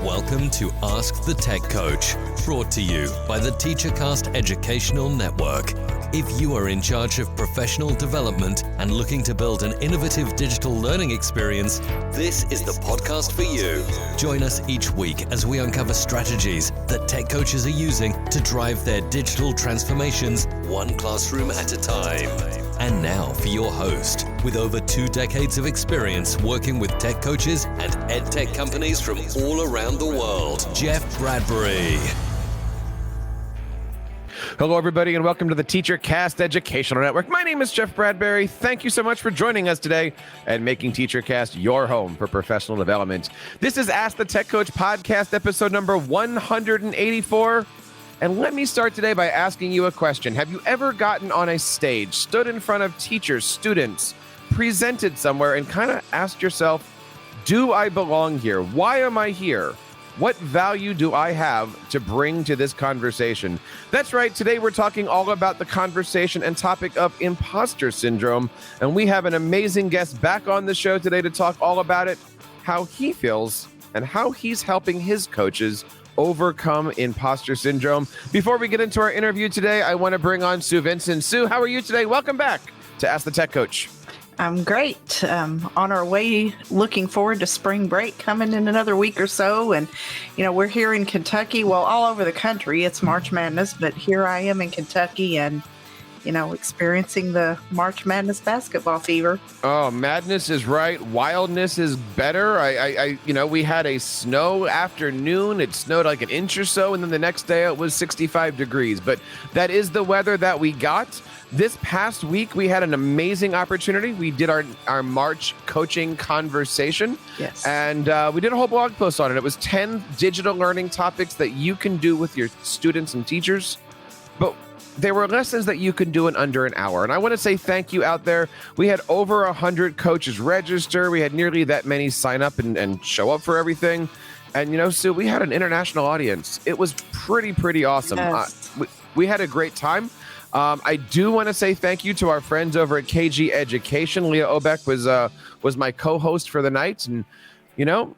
Welcome to Ask the Tech Coach, brought to you by the TeacherCast Educational Network. If you are in charge of professional development and looking to build an innovative digital learning experience, this is the podcast for you. Join us each week as we uncover strategies that tech coaches are using to drive their digital transformations one classroom at a time. And now for your host, with over 2 decades of experience working with tech coaches and ed tech companies from all around the world, Jeff Bradbury. Hello, everybody, and welcome to the TeacherCast Educational Network. My name is Jeff Bradbury. Thank you so much for joining us today and making TeacherCast your home for professional development. This is Ask the Tech Coach podcast, episode number 184. And let me start today by asking you a question. Have you ever gotten on a stage, stood in front of teachers, students, presented somewhere, and kind of asked yourself, do I belong here? Why am I here? What value do I have to bring to this conversation? That's right. Today we're talking all about the conversation and topic of imposter syndrome. And we have an amazing guest back on the show today to talk all about it, how he feels and how he's helping his coaches overcome imposter syndrome. Before we get into our interview today, I want to bring on Sue Vincent. Sue, how are you today? Welcome back to Ask the Tech Coach. I'm great. On our way, looking forward to spring break coming in another week or so. And, we're here in Kentucky, well, all over the country. It's March Madness, but here I am in Kentucky and, experiencing the March Madness basketball fever. Oh, madness is right. Wildness is better. We had a snow afternoon. It snowed like an inch or so. And then the next day it was 65 degrees. But that is the weather that we got. This past week, we had an amazing opportunity. We did our March coaching conversation. Yes. And we did a whole blog post on it. It was 10 digital learning topics that you can do with your students and teachers. But there were lessons that you can do in under an hour. And I want to say thank you out there. We had over 100 coaches register. We had nearly that many sign up and show up for everything. And, Sue, we had an international audience. It was pretty awesome. Yes. We had a great time. I do want to say thank you to our friends over at KG Education. Leah Obeck was my co-host for the night. And,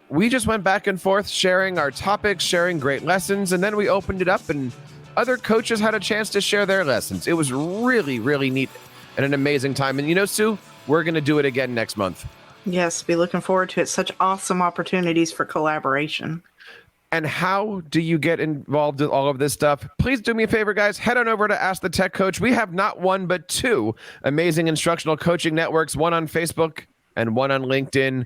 we just went back and forth sharing our topics, sharing great lessons. And then we opened it up and other coaches had a chance to share their lessons. It was really neat and an amazing time. And, Sue, we're going to do it again next month. Yes, be looking forward to it. Such awesome opportunities for collaboration. And how do you get involved in all of this stuff? Please do me a favor, guys. Head on over to Ask the Tech Coach. We have not one, but 2 amazing instructional coaching networks, one on Facebook and one on LinkedIn.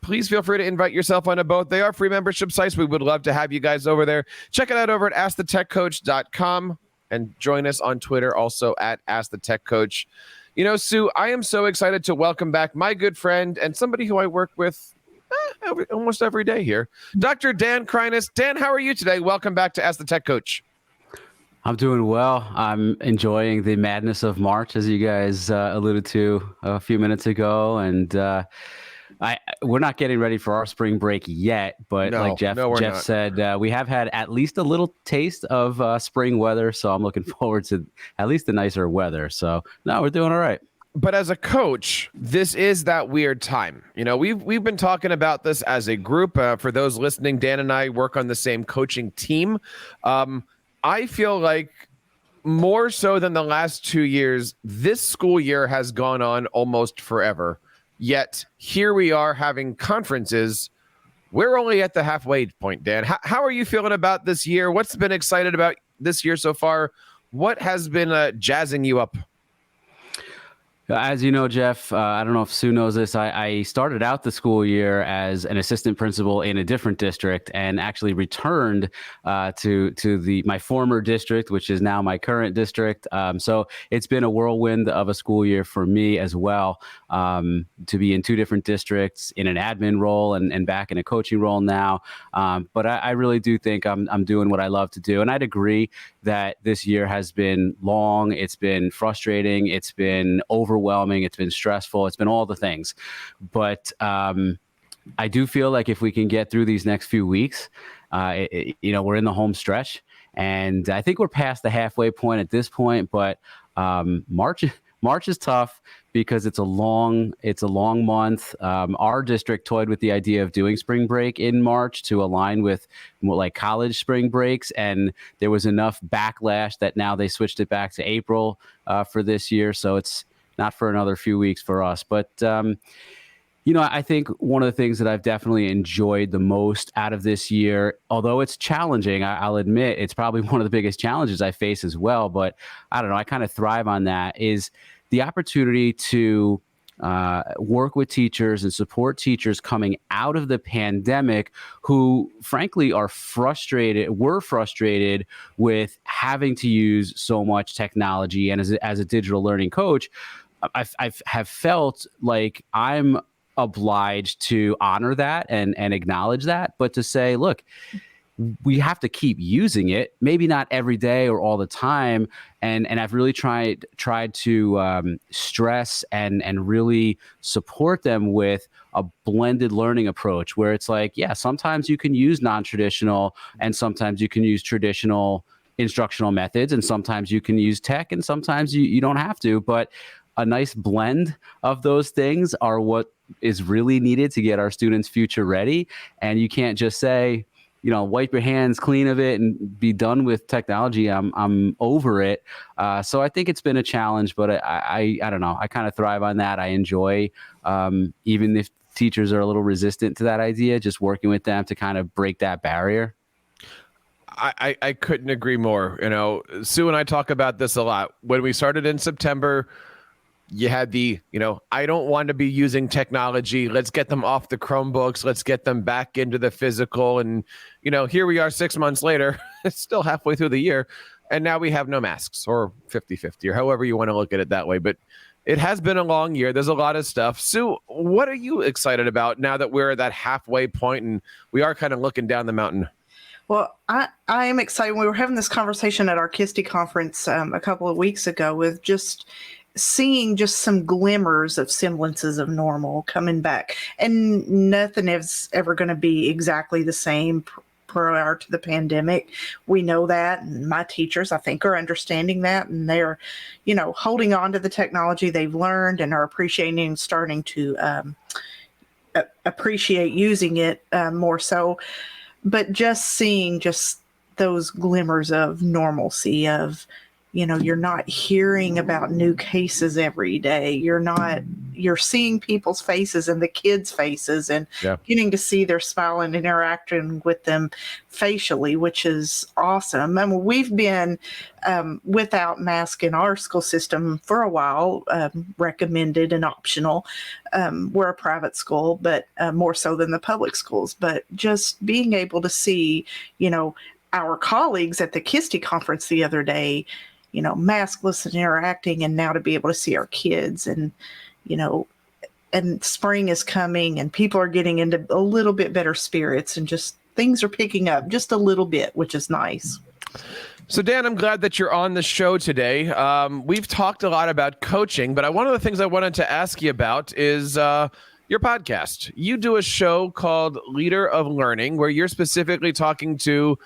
Please feel free to invite yourself onto both. They are free membership sites. We would love to have you guys over there. Check it out over at AskTheTechCoach.com and join us on Twitter also at AskTheTechCoach. Sue, I am so excited to welcome back my good friend and somebody who I work with almost every day here, Dr. Dan Kreiness. Dan, how are you today? Welcome back to Ask the Tech Coach. I'm doing well. I'm enjoying the madness of March, as you guys alluded to a few minutes ago. And we're not getting ready for our spring break yet, but like Jeff said, we have had at least a little taste of spring weather. So I'm looking forward to at least the nicer weather. So no, we're doing all right. But as a coach, this is that weird time. We've been talking about this as a group. For those listening, Dan and I work on the same coaching team. I feel like more so than the last 2 years, this school year has gone on almost forever. Yet here we are having conferences. We're only at the halfway point, Dan. How are you feeling about this year? What's been excited about this year so far? What has been jazzing you up? As you know, Jeff, I don't know if Sue knows this. I started out the school year as an assistant principal in a different district and actually returned to my former district, which is now my current district. So it's been a whirlwind of a school year for me as well, to be in 2 different districts in an admin role and back in a coaching role now. But I really do think I'm doing what I love to do. And I'd agree that this year has been long. It's been frustrating. It's been overwhelming. It's been stressful. It's been all the things. But I do feel like if we can get through these next few weeks, we're in the home stretch. And I think we're past the halfway point at this point. But March March is tough because it's a long month. Our district toyed with the idea of doing spring break in March to align with more like college spring breaks, and there was enough backlash that now they switched it back to April for this year. So it's not for another few weeks for us, but I think one of the things that I've definitely enjoyed the most out of this year, although it's challenging, I'll admit it's probably one of the biggest challenges I face as well, but I don't know, I kind of thrive on that, is the opportunity to work with teachers and support teachers coming out of the pandemic who frankly were frustrated with having to use so much technology. And as a digital learning coach, I have felt like I'm obliged to honor that and acknowledge that, but to say, look, we have to keep using it, maybe not every day or all the time. And I've really tried to stress and really support them with a blended learning approach where it's like, yeah, sometimes you can use non-traditional and sometimes you can use traditional instructional methods, and sometimes you can use tech and sometimes you don't have to, but a nice blend of those things are what is really needed to get our students future ready. And you can't just say, wipe your hands clean of it and be done with technology. I'm over it. So I think it's been a challenge, but I don't know. I kind of thrive on that. I enjoy, even if teachers are a little resistant to that idea, just working with them to kind of break that barrier. I couldn't agree more. Sue and I talk about this a lot. When we started in September, you had the, I don't want to be using technology. Let's get them off the Chromebooks. Let's get them back into the physical. And, here we are 6 months later, it's still halfway through the year. And now we have no masks, or 50-50, or however you want to look at it that way. But it has been a long year. There's a lot of stuff. Sue, what are you excited about now that we're at that halfway point and we are kind of looking down the mountain? Well, I am excited. We were having this conversation at our KISTE conference a couple of weeks ago with just seeing just some glimmers of semblances of normal coming back. And nothing is ever going to be exactly the same prior to the pandemic. We know that, and my teachers, I think, are understanding that, and they're, holding on to the technology they've learned and are appreciating and starting to appreciate using it more so. But just seeing just those glimmers of normalcy of, you're not hearing about new cases every day. You're seeing people's faces and the kids' faces and getting to see their smile and interacting with them facially, which is awesome. I mean, we've been without mask in our school system for a while, recommended and optional. We're a private school, but more so than the public schools. But just being able to see, our colleagues at the KISTE conference the other day, maskless and interacting, and now to be able to see our kids and, and spring is coming and people are getting into a little bit better spirits and just things are picking up just a little bit, which is nice. So Dan, I'm glad that you're on the show today. We've talked a lot about coaching, but one of the things I wanted to ask you about is your podcast. You do a show called Leader of Learning, where you're specifically talking to,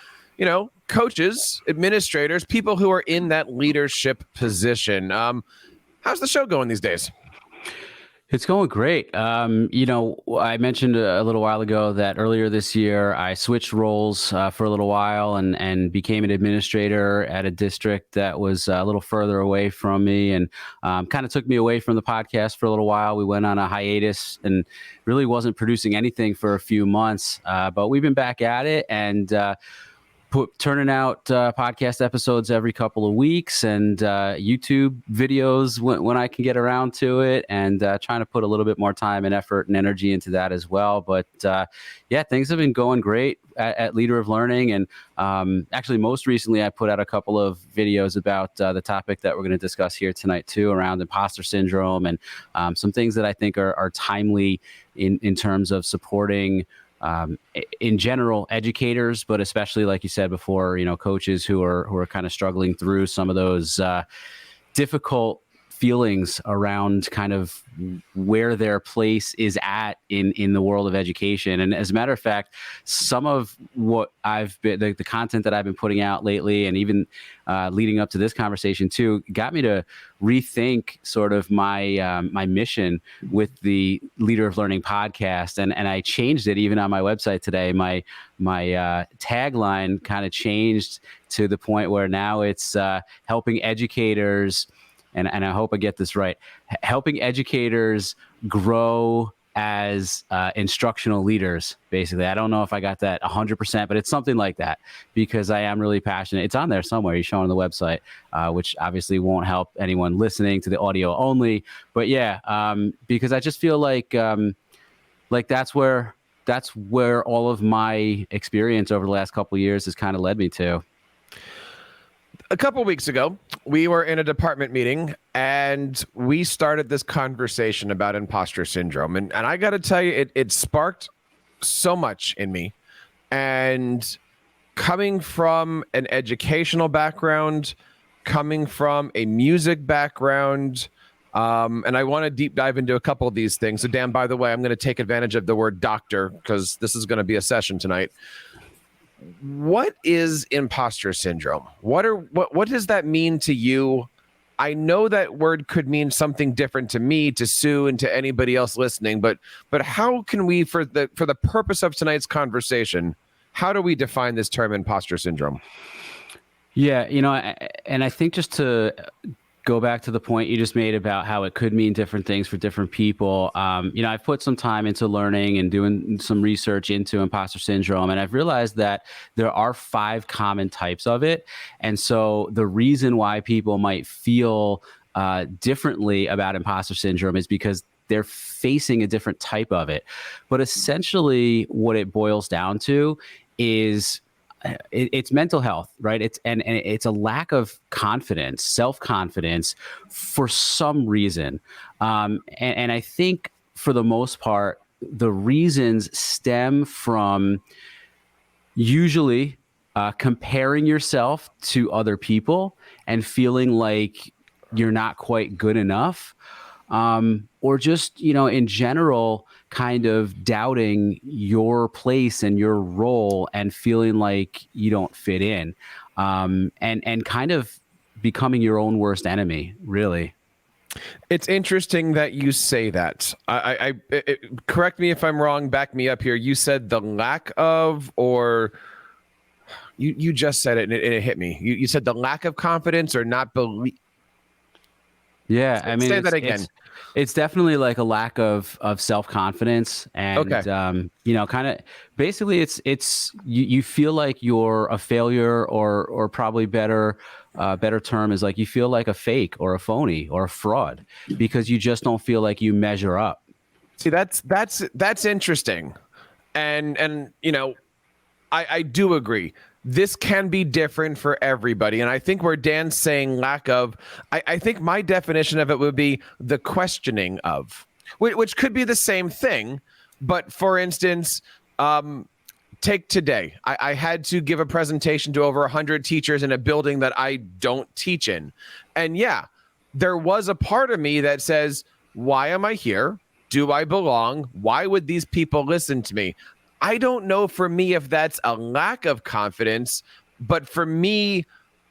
coaches, administrators, people who are in that leadership position. How's the show going these days? It's going great. I mentioned a little while ago that earlier this year, I switched roles for a little while and became an administrator at a district that was a little further away from me, and kind of took me away from the podcast for a little while. We went on a hiatus and really wasn't producing anything for a few months, but we've been back at it and turning out podcast episodes every couple of weeks and YouTube videos when I can get around to it, and trying to put a little bit more time and effort and energy into that as well. But things have been going great at Leader of Learning. And actually, most recently, I put out a couple of videos about the topic that we're going to discuss here tonight, too, around imposter syndrome and some things that I think are timely in terms of supporting in general, educators, but especially, like you said before, coaches who are kind of struggling through some of those difficult feelings around kind of where their place is at in the world of education. And as a matter of fact, some of what I've been, the content that I've been putting out lately, and even leading up to this conversation too, got me to rethink sort of my my mission with the Leader of Learning podcast. And I changed it even on my website today. My tagline kind of changed to the point where now it's helping educators, and I hope I get this right, helping educators grow as instructional leaders, basically. I don't know if I got that 100%, but it's something like that, because I am really passionate. It's on there somewhere. You show on the website, which obviously won't help anyone listening to the audio only. But yeah, because I just feel like that's where all of my experience over the last couple of years has kind of led me to. A couple of weeks ago, we were in a department meeting and we started this conversation about imposter syndrome. And I got to tell you, it sparked so much in me. And coming from an educational background, coming from a music background, and I want to deep dive into a couple of these things. So Dan, by the way, I'm going to take advantage of the word doctor because this is going to be a session tonight. What is imposter syndrome? What does that mean to you? I know that word could mean something different to me, to Sue, and to anybody else listening, but how can we, for the purpose of tonight's conversation, how do we define this term imposter syndrome? Yeah, and I think just to go back to the point you just made about how it could mean different things for different people. I've put some time into learning and doing some research into imposter syndrome, and I've realized that there are 5 common types of it. And so the reason why people might feel differently about imposter syndrome is because they're facing a different type of it. But essentially what it boils down to is it's mental health, right? It's a lack of confidence, self-confidence for some reason. And I think for the most part, the reasons stem from usually comparing yourself to other people and feeling like you're not quite good enough, or just, in general, kind of doubting your place and your role and feeling like you don't fit in, and kind of becoming your own worst enemy, really. It's interesting that you say that. I correct me if I'm wrong, back me up here. You said the lack of, or you just said it and it hit me. You said the lack of confidence or not believe. Yeah, I mean, say that again. It's definitely like a lack of self-confidence, and okay. Kind of basically it's you feel like you're a failure, or probably better term is like you feel like a fake or a phony or a fraud because you just don't feel like you measure up. See, that's interesting, and I do agree. This can be different for everybody. And I think where Dan's saying lack of, I think my definition of it would be the questioning of, which could be the same thing. But for instance, take today. I had to give a presentation to over 100 teachers in a building that I don't teach in. And yeah, there was a part of me that says, why am I here? Do I belong? Why would these people listen to me? I don't know for me if that's a lack of confidence, but for me,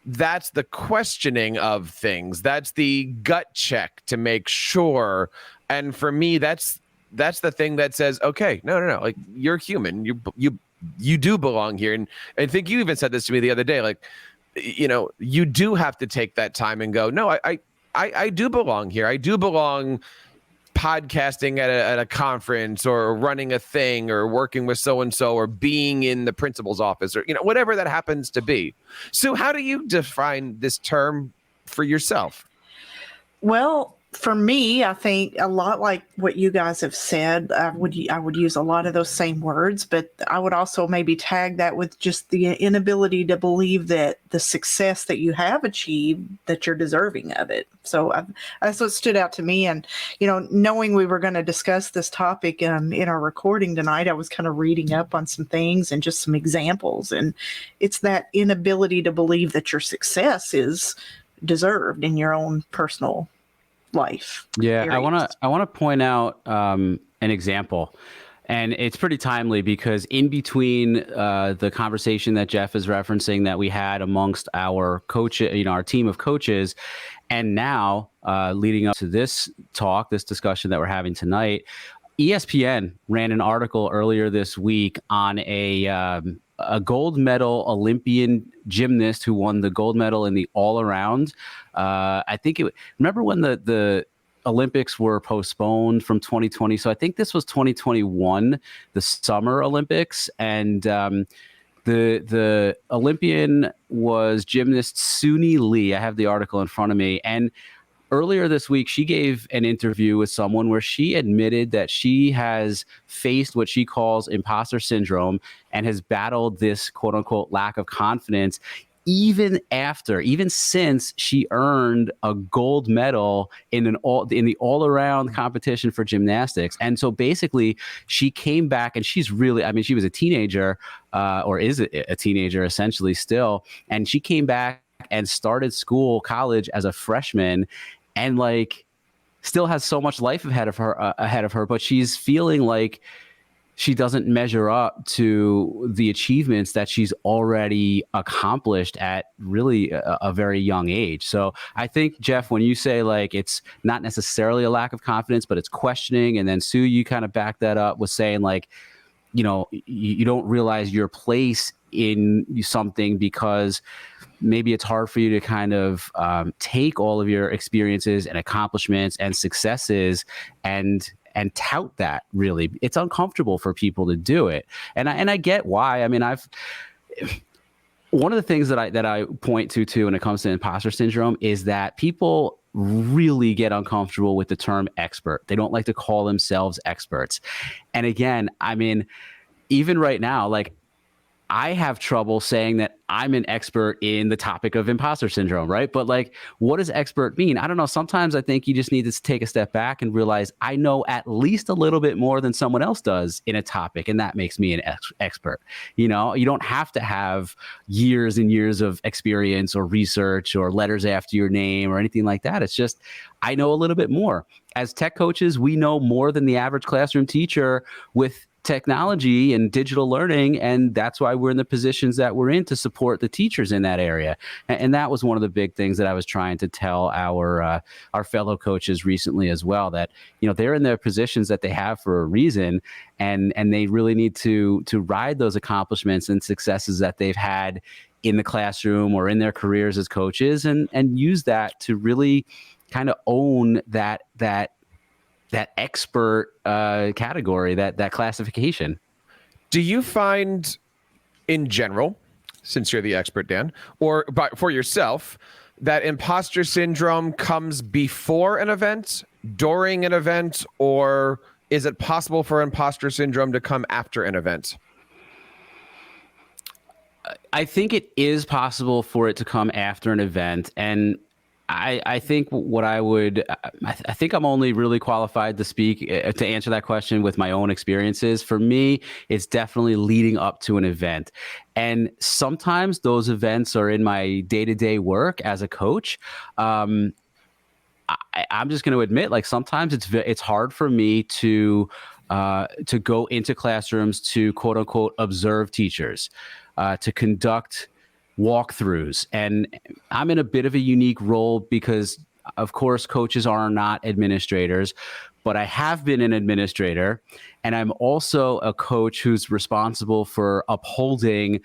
that's the questioning of things. That's the gut check to make sure. And for me, that's the thing that says, okay, no, like you're human. You do belong here. And I think you even said this to me the other day, like, you do have to take that time and go, no, I do belong here. I do belong podcasting at a conference, or running a thing, or working with so-and-so, or being in the principal's office, or whatever that happens to be. So how do you define this term for yourself? Well, for me, I think a lot like what you guys have said. I would use a lot of those same words, but I would also maybe tag that with just the inability to believe that the success that you have achieved, that you're deserving of it. So that's what stood out to me. And, knowing we were going to discuss this topic in our recording tonight, I was kind of reading up on some things and just some examples. And it's that inability to believe that your success is deserved in your own personal life. Yeah, Period. I want to point out an example. And it's pretty timely because in between the conversation that Jeff is referencing that we had amongst our coach, our team of coaches, and now leading up to this discussion that we're having tonight, ESPN ran an article earlier this week on a gold medal Olympian gymnast who won the gold medal in the all around. Remember when the Olympics were postponed from 2020. So I think this was 2021, the Summer Olympics. And the Olympian was gymnast Suni Lee. I have the article in front of me. And earlier this week, she gave an interview with someone where she admitted that she has faced what she calls imposter syndrome and has battled this quote unquote lack of confidence even since she earned a gold medal in the all-around competition for gymnastics. And so basically she came back and she was a teenager or is a teenager essentially still. And she came back and started college as a freshman and still has so much life ahead of her, but she's feeling like she doesn't measure up to the achievements that she's already accomplished at really a very young age. So I think, Jeff, when you say it's not necessarily a lack of confidence, but it's questioning, and then Sue, you kind of back that up with saying you don't realize your place in something because maybe it's hard for you to kind of take all of your experiences and accomplishments and successes and tout that. Really, it's uncomfortable for people to do it, and I get why. I mean, one of the things that I point to when it comes to imposter syndrome is that people really get uncomfortable with the term expert. They don't like to call themselves experts, and again, I mean, even right now, I have trouble saying that I'm an expert in the topic of imposter syndrome, right? But what does expert mean? I don't know. Sometimes I think you just need to take a step back and realize I know at least a little bit more than someone else does in a topic, and that makes me an expert. You don't have to have years and years of experience or research or letters after your name or anything like that. It's just I know a little bit more. As tech coaches, we know more than the average classroom teacher with technology and digital learning, and that's why we're in the positions that we're in to support the teachers in that area. And that was one of the big things that I was trying to tell our fellow coaches recently as well, that they're in their positions that they have for a reason, and they really need to ride those accomplishments and successes that they've had in the classroom or in their careers as coaches, and use that to really kind of own that expert category, that classification. Do you find in general, since you're the expert, Dan, or for yourself, that imposter syndrome comes before an event, during an event, or is it possible for imposter syndrome to come after an event? I think it is possible for it to come after an event. And I think I think I'm only really qualified to speak to answer that question with my own experiences. For me, it's definitely leading up to an event. And sometimes those events are in my day-to-day work as a coach. I'm just going to admit, sometimes it's hard for me to go into classrooms to quote unquote observe teachers, to conduct walkthroughs. And I'm in a bit of a unique role because, of course, coaches are not administrators, but I have been an administrator, and I'm also a coach who's responsible for upholding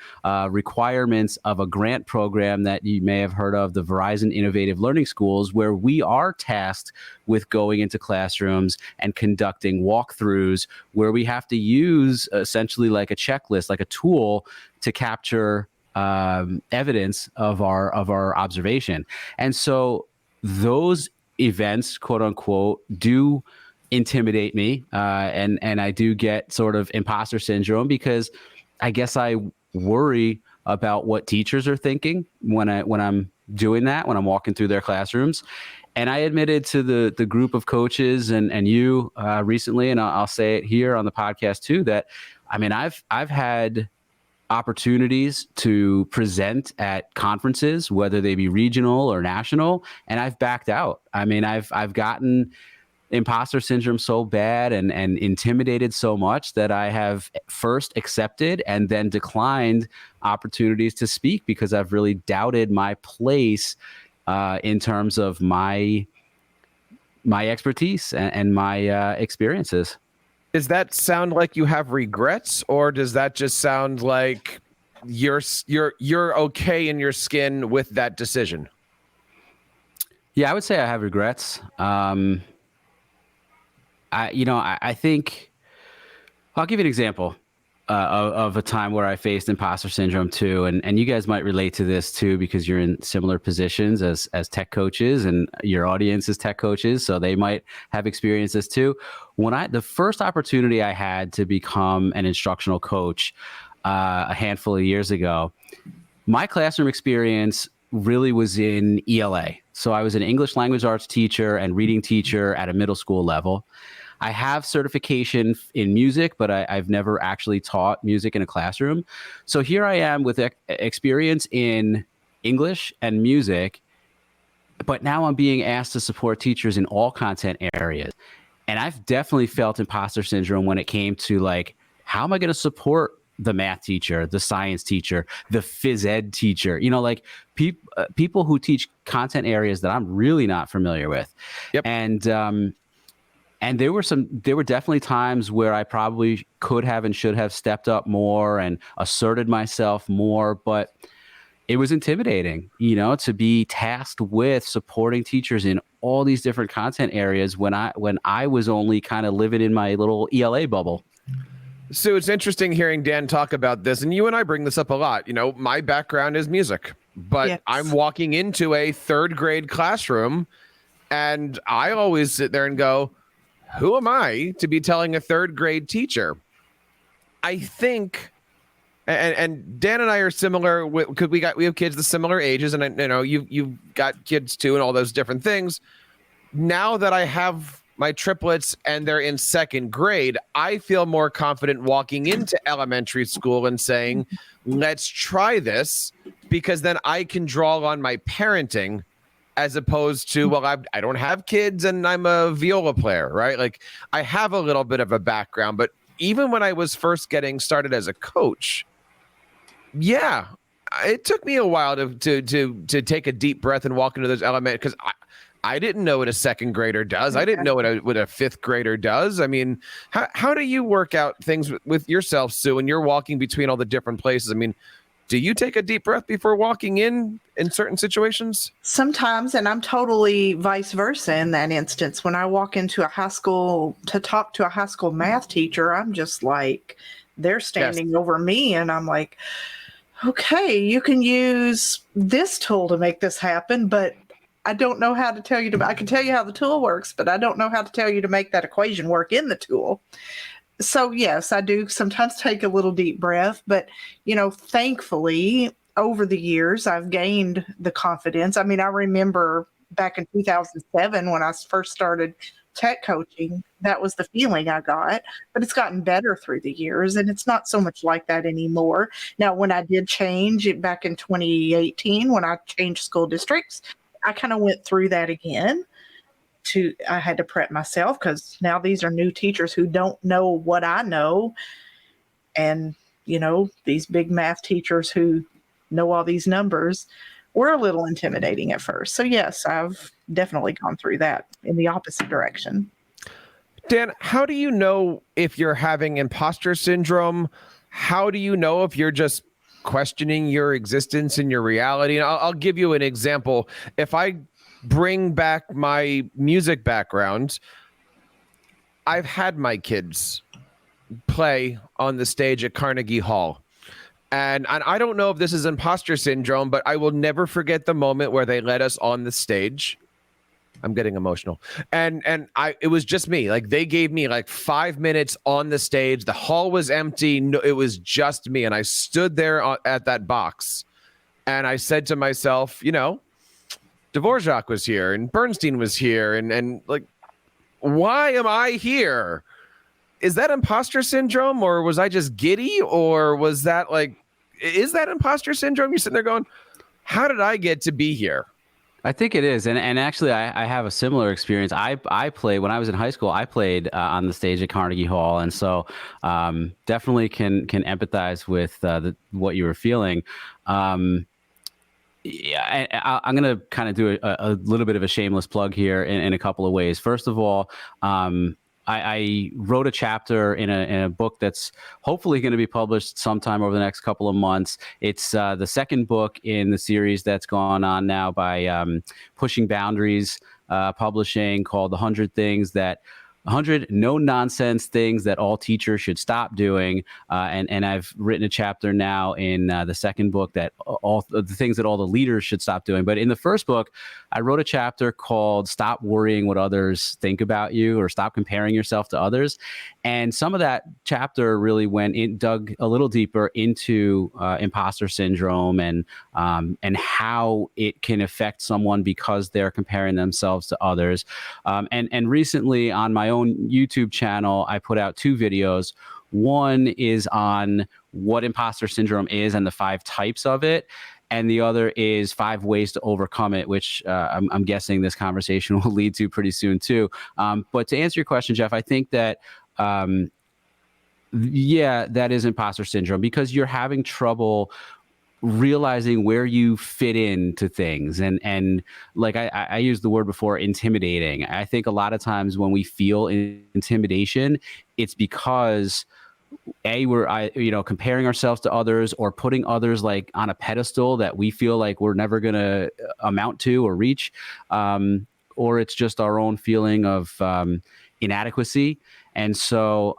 requirements of a grant program that you may have heard of, the Verizon Innovative Learning Schools, where we are tasked with going into classrooms and conducting walkthroughs where we have to use essentially like a checklist, like a tool to capture evidence of our observation. And so those events, quote unquote, do intimidate me. And I do get sort of imposter syndrome because I guess I worry about what teachers are thinking when I'm doing that, when I'm walking through their classrooms. And I admitted to the group of coaches and you recently, and I'll say it here on the podcast too, that I mean, I've had opportunities to present at conferences, whether they be regional or national, and I've backed out. I mean, I've gotten imposter syndrome so bad and intimidated so much that I have first accepted and then declined opportunities to speak because I've really doubted my place in terms of my expertise and my experiences. Does that sound like you have regrets, or does that just sound like you're okay in your skin with that decision? Yeah, I would say I have regrets. I think I'll give you an example of a time where I faced imposter syndrome too. And you guys might relate to this too, because you're in similar positions as tech coaches and your audience is tech coaches. So they might have experienced this too. The first opportunity I had to become an instructional coach a handful of years ago, my classroom experience really was in ELA. So I was an English language arts teacher and reading teacher at a middle school level. I have certification in music, but I've never actually taught music in a classroom. So here I am with experience in English and music, but now I'm being asked to support teachers in all content areas. And I've definitely felt imposter syndrome when it came to like, how am I going to support the math teacher, the science teacher, the phys ed teacher, like people who teach content areas that I'm really not familiar with. Yep. And there were definitely times where I probably could have and should have stepped up more and asserted myself more, but it was intimidating, to be tasked with supporting teachers in all these different content areas when I was only kind of living in my little ELA bubble. So it's interesting hearing Dan talk about this, and you and I bring this up a lot. My background is music, but yes. I'm walking into a third grade classroom, and I always sit there and go, who am I to be telling a third grade teacher? I think, and Dan and I are similar because we have kids the similar ages, and you've got kids too, and all those different things. Now that I have my triplets and they're in second grade, I feel more confident walking into elementary school and saying, let's try this, because then I can draw on my parenting as opposed to, well, I don't have kids and I'm a viola player, right? Like I have a little bit of a background, but even when I was first getting started as a coach, yeah, it took me a while to take a deep breath and walk into those elements, because I didn't know what a second grader does. I didn't know what a fifth grader does. I mean, how do you work out things with yourself, Sue, when you're walking between all the different places? I mean, do you take a deep breath before walking in certain situations? Sometimes, and I'm totally vice versa in that instance. When I walk into a high school to talk to a high school math teacher, I'm just like, they're standing over me, and I'm like, okay, you can use this tool to make this happen, but I don't know how to tell you I can tell you how the tool works, but I don't know how to tell you to make that equation work in the tool. So yes, I do sometimes take a little deep breath, but thankfully over the years, I've gained the confidence. I mean, I remember back in 2007 when I first started tech coaching, that was the feeling I got, but it's gotten better through the years, and it's not so much like that anymore. Now, when I did change it back in 2018, when I changed school districts, I kind of went through that again. I had to prep myself, because now these are new teachers who don't know what I know. And, these big math teachers who know all these numbers were a little intimidating at first. So yes, I've definitely gone through that in the opposite direction. Dan, how do you know if you're having imposter syndrome? How do you know if you're just questioning your existence and your reality? And I'll give you an example. If I bring back my music background, I've had my kids play on the stage at Carnegie Hall. And I don't know if this is imposter syndrome, but I will never forget the moment where they let us on the stage. I'm getting emotional. And it was just me. Like, they gave me like 5 minutes on the stage. The hall was empty. No, it was just me. And I stood there at that box, and I said to myself, Dvorak was here and Bernstein was here. And like, why am I here? Is that imposter syndrome, or was I just giddy, or was that like is that imposter syndrome? You're sitting there going, how did I get to be here? I think it is. And actually, I have a similar experience. I played, when I was in high school, I played on the stage at Carnegie Hall. And so definitely can empathize with what you were feeling. Yeah, I'm going to kind of do a little bit of a shameless plug here in a couple of ways. First of all, I wrote a chapter in a book that's hopefully going to be published sometime over the next couple of months. It's the second book in the series that's gone on now by Pushing Boundaries Publishing, called The 100 no-nonsense things that all teachers should stop doing. And I've written a chapter now in the second book that all the things that all the leaders should stop doing. But in the first book, I wrote a chapter called Stop Worrying What Others Think About You, or Stop Comparing Yourself to Others. And some of that chapter really dug a little deeper into imposter syndrome and how it can affect someone because they're comparing themselves to others. And recently on my own YouTube channel, I put out 2 videos. One is on what imposter syndrome is and the 5 types of it. And the other is 5 ways to overcome it, which I'm guessing this conversation will lead to pretty soon too. But to answer your question, Jeff, I think that, that is imposter syndrome, because you're having trouble realizing where you fit into things. And like I used the word before, intimidating. I think a lot of times when we feel intimidation, it's because we're comparing ourselves to others, or putting others like on a pedestal that we feel like we're never going to amount to or reach, or it's just our own feeling of inadequacy. And so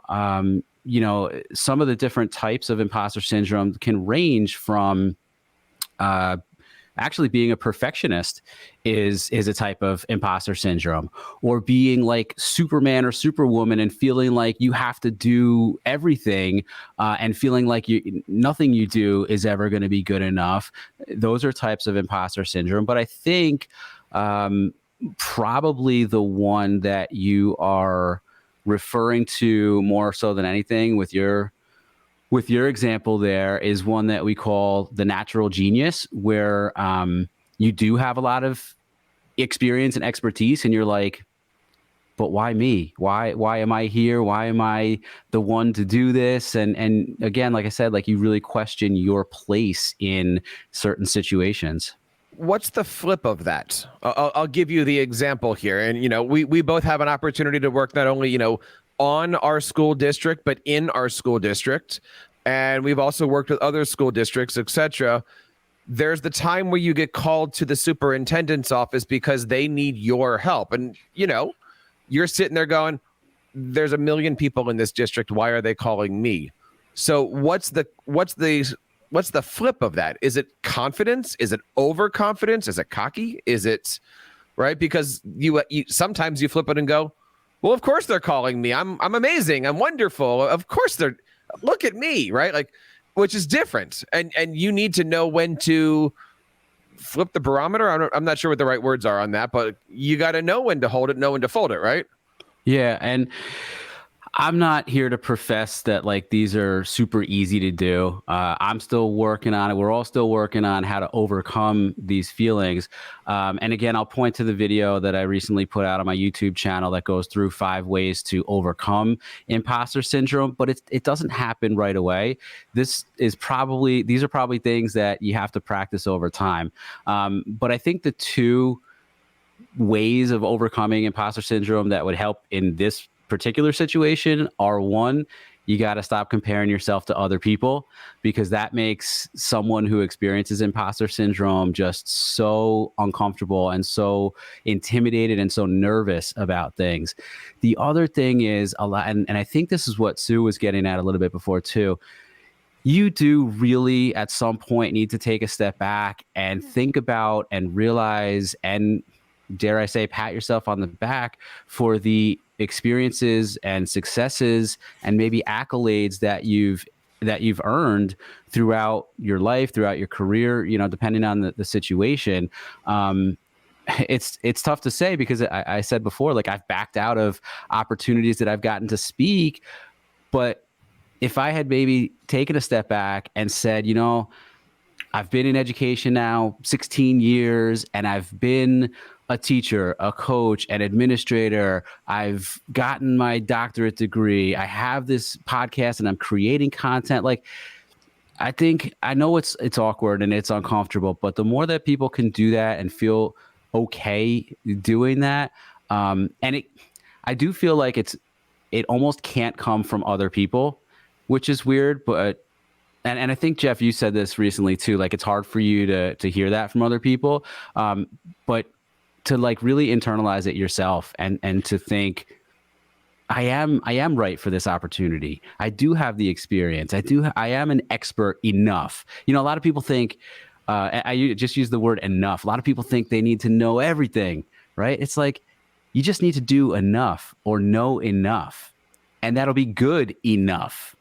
some of the different types of imposter syndrome can range from actually being a perfectionist is a type of imposter syndrome, or being like Superman or Superwoman and feeling like you have to do everything and feeling like nothing you do is ever going to be good enough. Those are types of imposter syndrome. But I think probably the one that you are referring to more so than anything with your example there is one that we call the natural genius, where you do have a lot of experience and expertise, and you're like, but why me? Why am I here? Why am I the one to do this? And again, like I said, like, you really question your place in certain situations. What's the flip of that? I'll give you the example here. And, we both have an opportunity to work not only, on our school district, but in our school district. And we've also worked with other school districts, etc. There's the time where you get called to the superintendent's office because they need your help. And, you're sitting there going, there's a million people in this district. Why are they calling me? So what's the flip of that? Is it confidence? Is it overconfidence? Is it cocky? Is it right? Because you sometimes you flip it and go, well, of course they're calling me. I'm amazing. I'm wonderful. Of course look at me, right? Like, which is different. And you need to know when to flip the barometer. I'm not sure what the right words are on that, but you got to know when to hold it, know when to fold it, right? Yeah. And I'm not here to profess that like these are super easy to do. I'm still working on it. We're all still working on how to overcome these feelings. And again, I'll point to the video that I recently put out on my YouTube channel that goes through 5 ways to overcome imposter syndrome, but it doesn't happen right away. These are probably things that you have to practice over time. But I think the 2 ways of overcoming imposter syndrome that would help in this particular situation are: 1, you got to stop comparing yourself to other people, because that makes someone who experiences imposter syndrome just so uncomfortable and so intimidated and so nervous about things. The other thing is a lot, and I think this is what Sue was getting at a little bit before too. You do really at some point need to take a step back and think about and realize, and dare I say, pat yourself on the back for the experiences and successes and maybe accolades that you've earned throughout your life, throughout your career, depending on the situation. It's tough to say, because I said before, like, I've backed out of opportunities that I've gotten to speak, but if I had maybe taken a step back and said, I've been in education now 16 years, and I've been a teacher, a coach, an administrator. I've gotten my doctorate degree. I have this podcast and I'm creating content. Like, I know it's awkward and it's uncomfortable, but the more that people can do that and feel okay doing that, I do feel like it almost can't come from other people, which is weird, but and I think, Jeff, you said this recently too, like it's hard for you to hear that from other people. But to like really internalize it yourself and to think, I am right for this opportunity. I do have the experience. I am an expert enough. A lot of people think, I just use the word enough. A lot of people think they need to know everything, right? It's like, you just need to do enough or know enough, and that'll be good enough.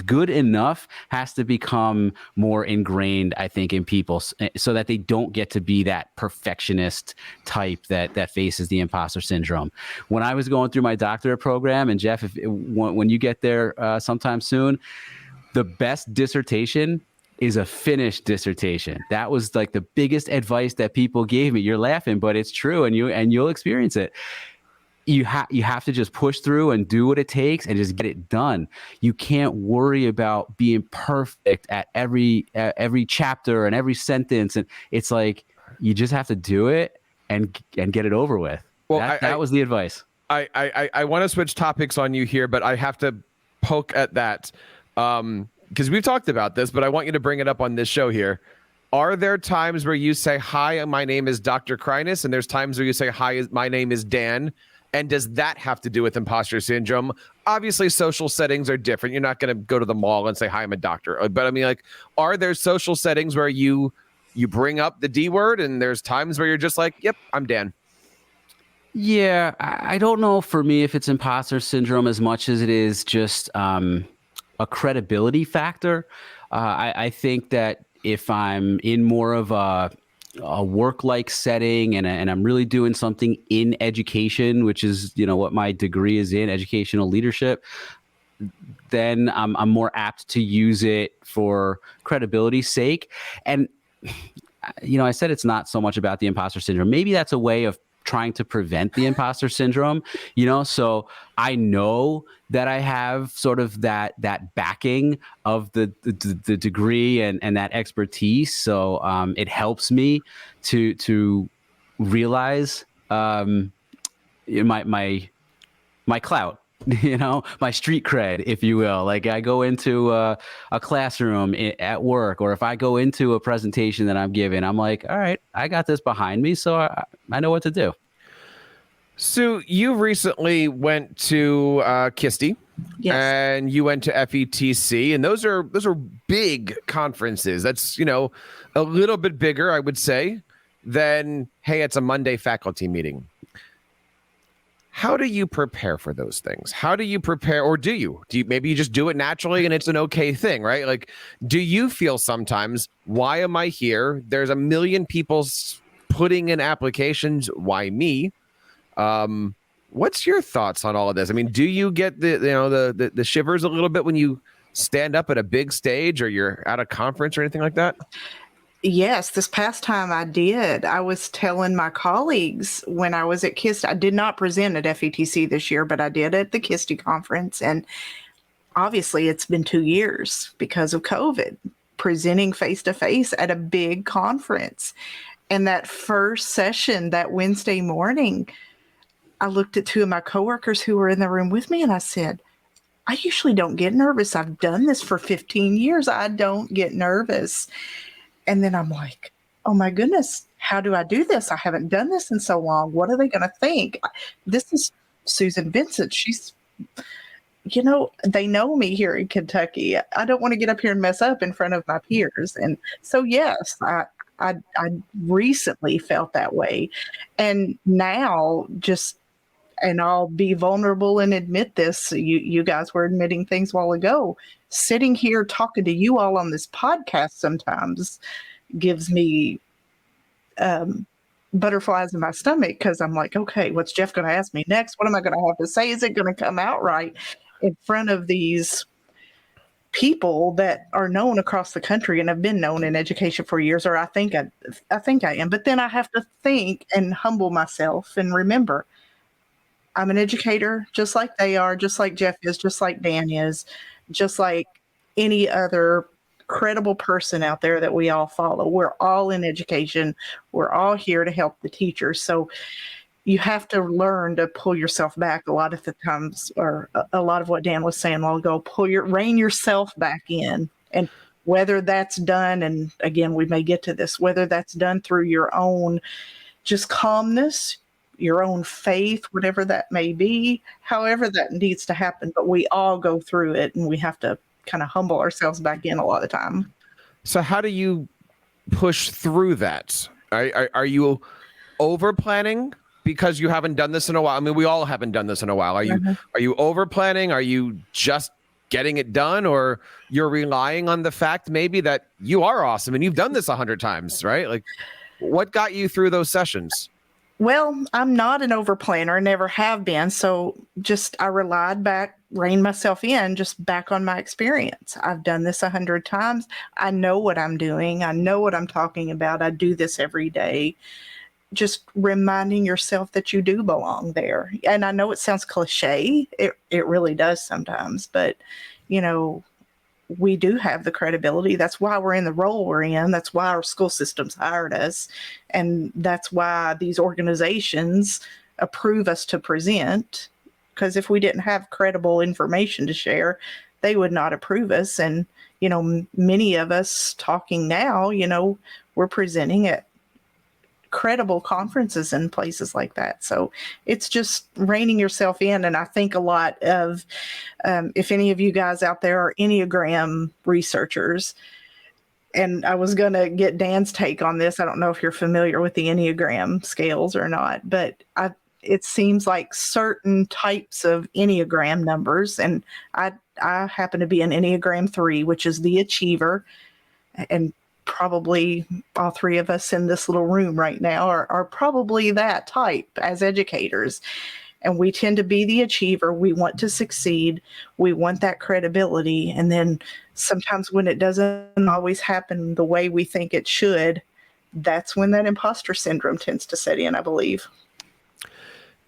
Good enough has to become more ingrained, I think, in people, so that they don't get to be that perfectionist type that faces the imposter syndrome. When I was going through my doctorate program, and Jeff, when you get there sometime soon, the best dissertation is a finished dissertation. That was like the biggest advice that people gave me. You're laughing, but it's true, and you'll experience it. You have to just push through and do what it takes and just get it done. You can't worry about being perfect at every chapter and every sentence. And it's like, you just have to do it and get it over with. Well, that was the advice. I want to switch topics on you here, but I have to poke at that because we've talked about this, but I want you to bring it up on this show here. Are there times where you say, "Hi, my name is Dr. Kreiness," and there's times where you say, "Hi, my name is Dan"? And does that have to do with imposter syndrome? Obviously, social settings are different. You're not going to go to the mall and say, "Hi, I'm a doctor." But I mean, like, are there social settings where you bring up the D word, and there's times where you're just like, "Yep, I'm Dan"? Yeah, I don't know for me if it's imposter syndrome as much as it is just a credibility factor. I think that if I'm in more of a work-like setting and I'm really doing something in education, which is, what my degree is in, educational leadership, then I'm more apt to use it for credibility's sake. And, I said it's not so much about the imposter syndrome. Maybe that's a way of trying to prevent the imposter syndrome, so I know that I have sort of that backing of the degree and that expertise. So it helps me to realize my clout, my street cred, if you will. Like, I go into a classroom at work, or if I go into a presentation that I'm giving, I'm like, all right, I got this behind me, so I know what to do. So you recently went to KISTI, Yes. and you went to FETC, and those are big conferences. That's, a little bit bigger, I would say, than, hey, it's a Monday faculty meeting. How do you prepare for those things? How do you prepare, or do you maybe you just do it naturally and it's an okay thing, right? Like, do you feel sometimes, why am I here? There's a million people putting in applications. Why me? What's your thoughts on all of this? I mean, do you get the shivers a little bit when you stand up at a big stage, or you're at a conference or anything like that? Yes, this past time I did. I was telling my colleagues when I was at KISTI, I did not present at FETC this year, but I did at the KISTI conference. And obviously it's been 2 years because of COVID, presenting face-to-face at a big conference. And that first session, that Wednesday morning, I looked at two of my coworkers who were in the room with me, and I said, I usually don't get nervous. I've done this for 15 years. I don't get nervous. And then I'm like, oh my goodness, how do I do this? I haven't done this in so long. What are they going to think? This is Susan Vincent. She's, they know me here in Kentucky. I don't want to get up here and mess up in front of my peers. And so, yes, I recently felt that way. And now and I'll be vulnerable and admit this. You guys were admitting things a while ago. Sitting here talking to you all on this podcast sometimes gives me butterflies in my stomach, because I'm like, okay, what's Jeff going to ask me next? What am I going to have to say? Is it going to come out right in front of these people that are known across the country and have been known in education for years, or I think I am. But then I have to think and humble myself and remember I'm an educator just like they are, just like Jeff is, just like Dan is, just like any other credible person out there that we all follow. We're all in education. We're all here to help the teachers. So you have to learn to pull yourself back a lot of the times, or a lot of what Dan was saying a while ago, rein yourself back in. And whether that's done, and again, we may get to this, whether that's done through your own just calmness, your own faith, whatever that may be, however that needs to happen. But we all go through it, and we have to kind of humble ourselves back in a lot of the time. So how do you push through that? Are you over planning because you haven't done this in a while? I mean, we all haven't done this in a while. Are you over planning? Are you just getting it done, or you're relying on the fact maybe that you are awesome and you've done this 100 times, right? Like, what got you through those sessions? Well, I'm not an over planner, never have been. So just I relied back, reined myself in, just back on my experience. I've done this 100 times. I know what I'm doing. I know what I'm talking about. I do this every day. Just reminding yourself that you do belong there. And I know it sounds cliche. It really does sometimes, but you know, we do have the credibility. That's why we're in the role we're in. That's why our school systems hired us. And that's why these organizations approve us to present. Because if we didn't have credible information to share, they would not approve us. And, you know, many of us talking now, you know, we're presenting at credible conferences and places like that. So it's just reining yourself in. And I think a lot of, if any of you guys out there are Enneagram researchers, and I was going to get Dan's take on this. I don't know if you're familiar with the Enneagram scales or not, but it seems like certain types of Enneagram numbers, and I happen to be an Enneagram 3, which is the achiever, and probably all three of us in this little room right now are probably that type as educators. And we tend to be the achiever. We want to succeed. We want that credibility. And then sometimes when it doesn't always happen the way we think it should, that's when that imposter syndrome tends to set in, I believe.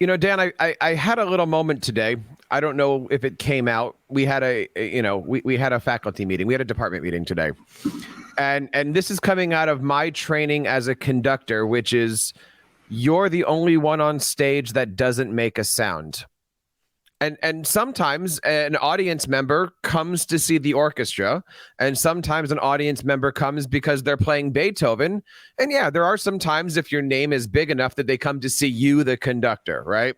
You know, Dan, I had a little moment today. I don't know if it came out. We had we had a faculty meeting. We had a department meeting today. And this is coming out of my training as a conductor, which is you're the only one on stage that doesn't make a sound. And sometimes an audience member comes to see the orchestra, and sometimes an audience member comes because they're playing Beethoven. And yeah, there are some times if your name is big enough that they come to see you, the conductor, right?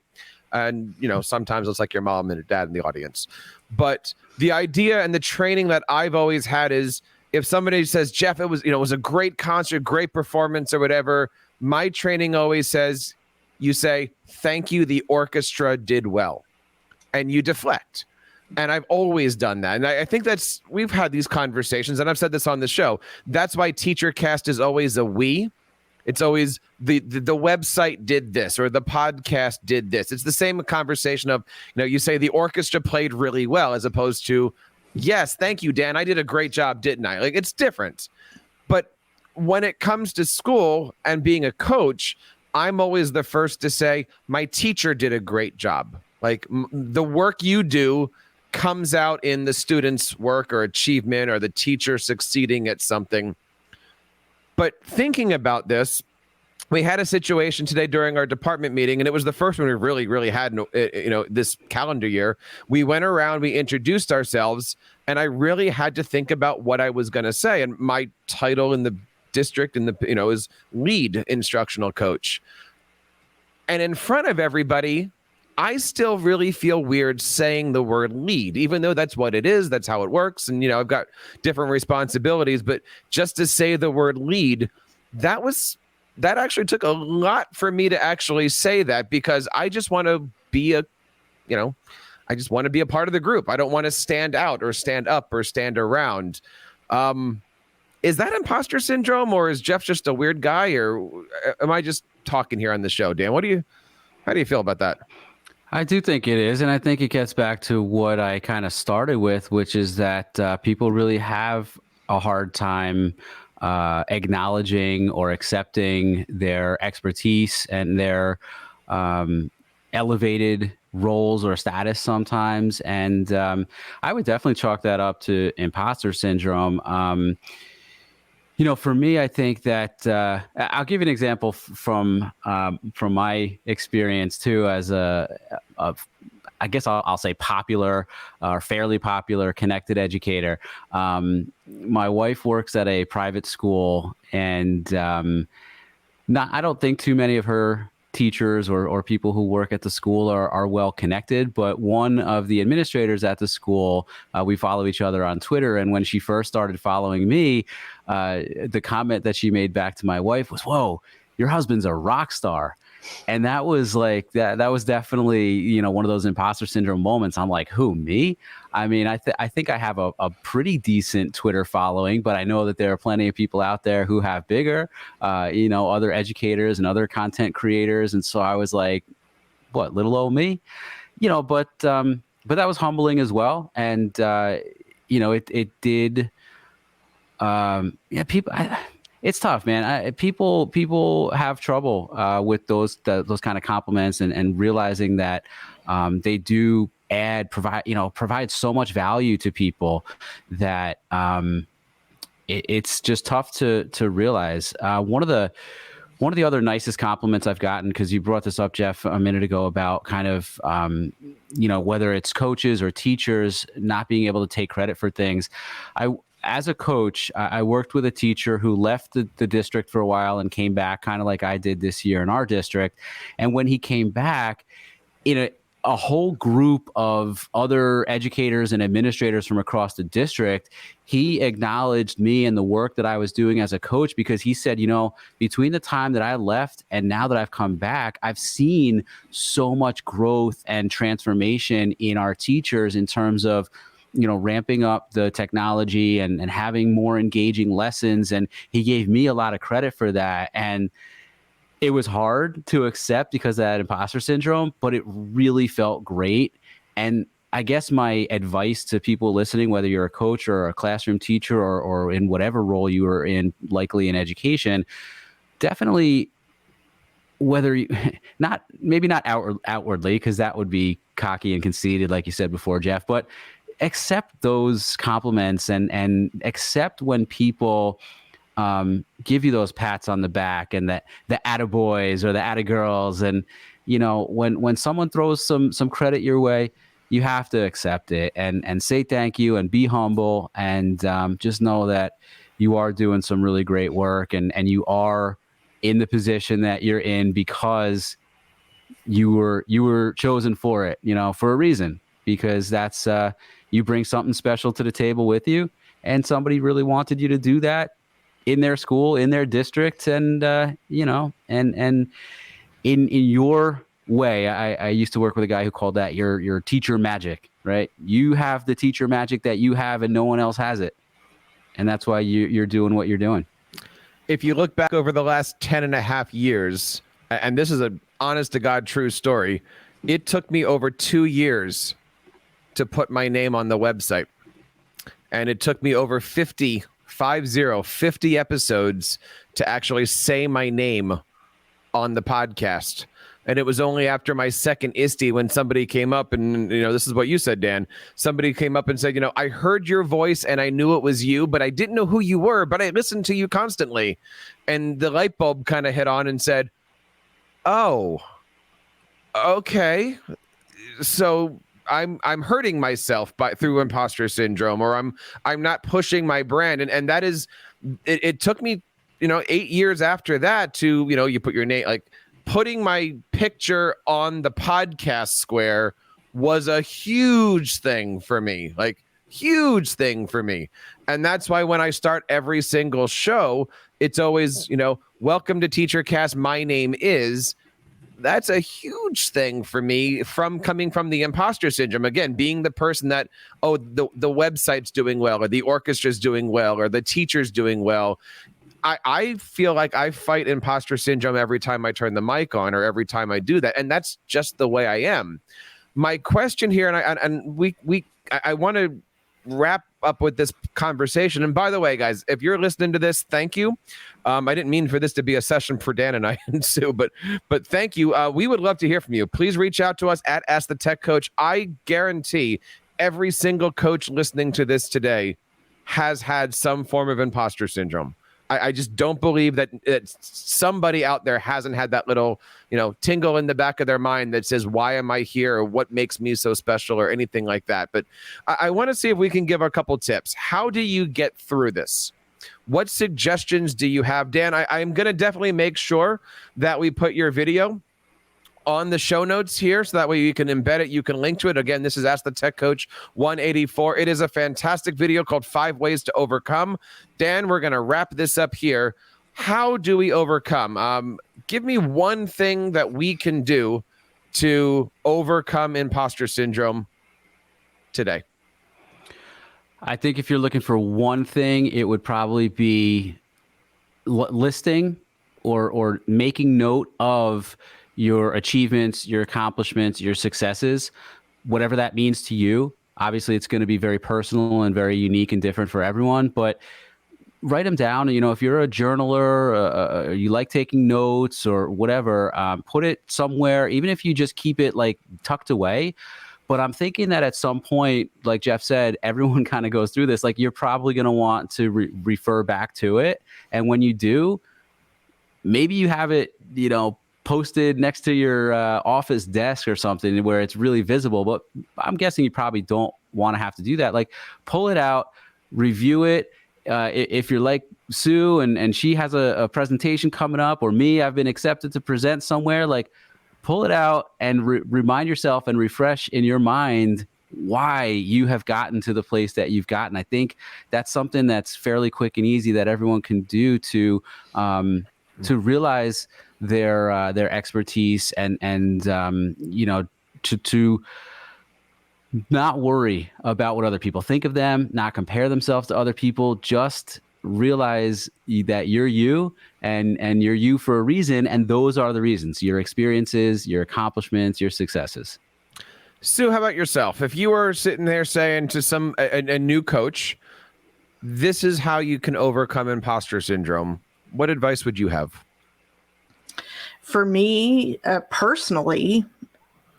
And, you know, sometimes it's like your mom and your dad in the audience. But the idea and the training that I've always had is if somebody says, Jeff, it was a great concert, great performance or whatever, my training always says, you say, thank you, the orchestra did well. And you deflect. And I've always done that. And I think we've had these conversations, and I've said this on the show. That's why TeacherCast is always a we. It's always the website did this or the podcast did this. It's the same conversation of, you know, you say the orchestra played really well as opposed to, yes, thank you, Dan. I did a great job, didn't I? Like, it's different. But when it comes to school and being a coach, I'm always the first to say, my teacher did a great job. Like the work you do comes out in the student's work or achievement or the teacher succeeding at something. But thinking about this, we had a situation today during our department meeting, and it was the first one we really had, this calendar year. We went around, we introduced ourselves, and I really had to think about what I was going to say. And my title in the district is lead instructional coach. And in front of everybody, I still really feel weird saying the word lead, even though that's what it is. That's how it works. And, I've got different responsibilities, but just to say the word lead, that actually took a lot for me to actually say that, because I just want to be I just want to be a part of the group. I don't want to stand out or stand up or stand around. Is that imposter syndrome, or is Jeff just a weird guy, or am I just talking here on the show? Dan, how do you feel about that? I do think it is. And I think it gets back to what I kind of started with, which is that people really have a hard time acknowledging or accepting their expertise and their elevated roles or status sometimes. And I would definitely chalk that up to imposter syndrome. For me, I think that I'll give you an example from my experience too, as I guess I'll say popular or fairly popular connected educator. My wife works at a private school, and I don't think too many of her teachers or people who work at the school are well connected, but one of the administrators at the school, we follow each other on Twitter. And when she first started following me, the comment that she made back to my wife was, "Whoa, your husband's a rock star." And that was like, that was definitely, one of those imposter syndrome moments. I'm like, who, me? I mean, I think I have a pretty decent Twitter following, but I know that there are plenty of people out there who have bigger, other educators and other content creators. And so I was like, what, little old me? But that was humbling as well. And, it did, people, it's tough, man. People have trouble with those kind of compliments and realizing that they do provide so much value to people that it's just tough to realize. One of the other nicest compliments I've gotten, because you brought this up, Jeff, a minute ago, about kind of whether it's coaches or teachers not being able to take credit for things. As a coach, I worked with a teacher who left the district for a while and came back, kind of like I did this year in our district. And when he came back, in a whole group of other educators and administrators from across the district, he acknowledged me and the work that I was doing as a coach, because he said, between the time that I left and now that I've come back, I've seen so much growth and transformation in our teachers in terms of ramping up the technology and having more engaging lessons. And he gave me a lot of credit for that. And it was hard to accept because of that imposter syndrome, but it really felt great. And I guess my advice to people listening, whether you're a coach or a classroom teacher or in whatever role you are in, likely in education, definitely, whether you maybe not outwardly, because that would be cocky and conceited, like you said before, Jeff, but accept those compliments and accept when people give you those pats on the back and the attaboys or the attagirls. And, when someone throws some credit your way, you have to accept it and say thank you and be humble and just know that you are doing some really great work and you are in the position that you're in because you were chosen for it, for a reason, because that's you bring something special to the table with you, and somebody really wanted you to do that in their school, in their district, and and in your way. I used to work with a guy who called that your teacher magic, right? You have the teacher magic that you have, and no one else has it, and that's why you're doing what you're doing. If you look back over the last 10 and a half years, and this is an honest to God true story, it took me over 2 years to put my name on the website. And it took me over 50 episodes to actually say my name on the podcast. And it was only after my second ISTE when somebody came up and, this is what you said, Dan. Somebody came up and said, I heard your voice and I knew it was you, but I didn't know who you were, but I listened to you constantly. And the light bulb kind of hit on and said, oh, okay. So I'm hurting myself through imposter syndrome, or I'm not pushing my brand. And that is, it took me, 8 years after that to, you put your name, like putting my picture on the podcast square was a huge thing for me, And that's why when I start every single show, it's always, welcome to TeacherCast. My name is. That's a huge thing for me coming from the imposter syndrome. Again, being the person that, the website's doing well, or the orchestra's doing well, or the teacher's doing well. I feel like I fight imposter syndrome every time I turn the mic on or every time I do that. And that's just the way I am. My question here, I want to wrap up with this conversation. And by the way, guys, if you're listening to this, thank you. I didn't mean for this to be a session for Dan and I and Sue, but thank you. We would love to hear from you. Please reach out to us at Ask the Tech Coach. I guarantee every single coach listening to this today has had some form of imposter syndrome. I just don't believe that somebody out there hasn't had that little, tingle in the back of their mind that says, why am I here? Or what makes me so special or anything like that. But I want to see if we can give a couple tips. How do you get through this? What suggestions do you have? Dan, I'm going to definitely make sure that we put your video on the show notes here, so that way you can embed it, you can link to it. Again, this is Ask the Tech Coach 184. It is a fantastic video called 5 Ways to Overcome. Dan, we're going to wrap this up here. How do we overcome? Give me one thing that we can do to overcome imposter syndrome today. I think if you're looking for one thing, it would probably be listing or making note of your achievements, your accomplishments, your successes, whatever that means to you. Obviously, it's going to be very personal and very unique and different for everyone, but write them down. If you're a journaler, you like taking notes or whatever, put it somewhere, even if you just keep it like tucked away. But I'm thinking that at some point, like Jeff said, everyone kind of goes through this. Like, you're probably going to want to refer back to it. And when you do, maybe you have it, posted next to your office desk or something where it's really visible, but I'm guessing you probably don't want to have to do that. Like, pull it out, review it. If you're like Sue and she has a presentation coming up, or me, I've been accepted to present somewhere, like, pull it out and remind yourself and refresh in your mind why you have gotten to the place that you've gotten. I think that's something that's fairly quick and easy that everyone can do to realize their expertise and to not worry about what other people think of them, not compare themselves to other people, just realize that you're you and you're you for a reason. And those are the reasons: your experiences, your accomplishments, your successes. Sue, how about yourself? If you were sitting there saying to a new coach, this is how you can overcome imposter syndrome, what advice would you have? For me, personally,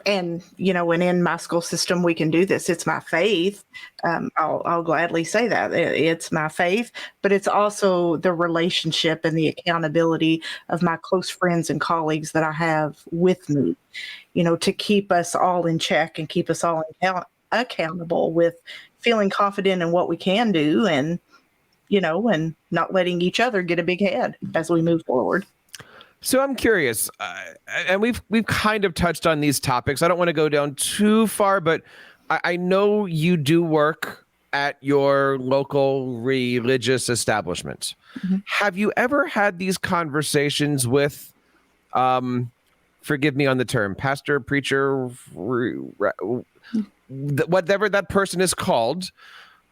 and in my school system, we can do this. It's my faith. I'll gladly say that it's my faith, but it's also the relationship and the accountability of my close friends and colleagues that I have with me, to keep us all in check and keep us all accountable, with feeling confident in what we can do, and not letting each other get a big head as we move forward. So I'm curious, and we've kind of touched on these topics. I don't want to go down too far, but I know you do work at your local religious establishment. Mm-hmm. Have you ever had these conversations with, forgive me on the term, pastor, preacher, whatever that person is called?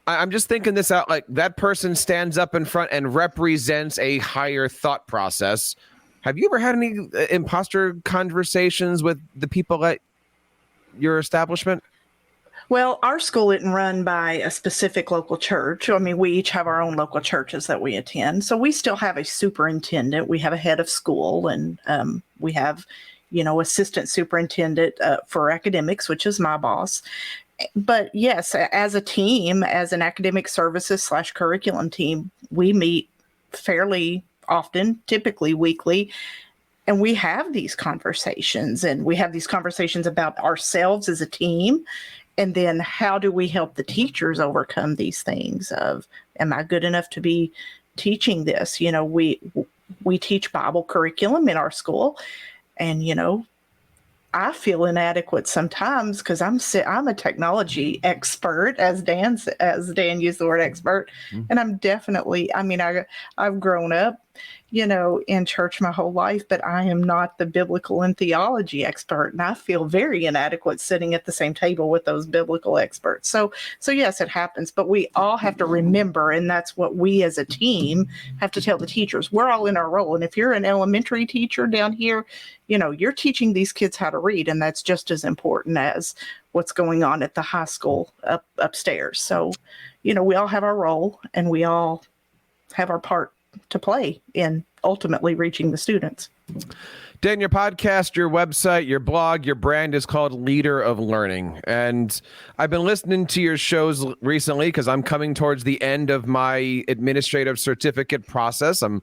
I'm just thinking this out, like, that person stands up in front and represents a higher thought process. Have you ever had any imposter conversations with the people at your establishment? Well, our school isn't run by a specific local church. I mean, we each have our own local churches that we attend. So we still have a superintendent. We have a head of school, and we have, assistant superintendent for academics, which is my boss. But yes, as a team, as an academic services / curriculum team, we meet fairly often, typically weekly, and we have these conversations, and we have these conversations about ourselves as a team, and then how do we help the teachers overcome these things of, am I good enough to be teaching this? We teach Bible curriculum in our school, and I feel inadequate sometimes because I'm a technology expert, as Dan used the word expert, and I'm definitely, I've grown up in church my whole life, but I am not the biblical and theology expert. And I feel very inadequate sitting at the same table with those biblical experts. So yes, it happens, but we all have to remember, and that's what we as a team have to tell the teachers. We're all in our role. And if you're an elementary teacher down here, you're teaching these kids how to read, and that's just as important as what's going on at the high school upstairs. So, we all have our role, and we all have our part to play in ultimately reaching the students. Dan, your podcast, your website, your blog, your brand is called Leader of Learning. And I've been listening to your shows recently because I'm coming towards the end of my administrative certificate process. I'm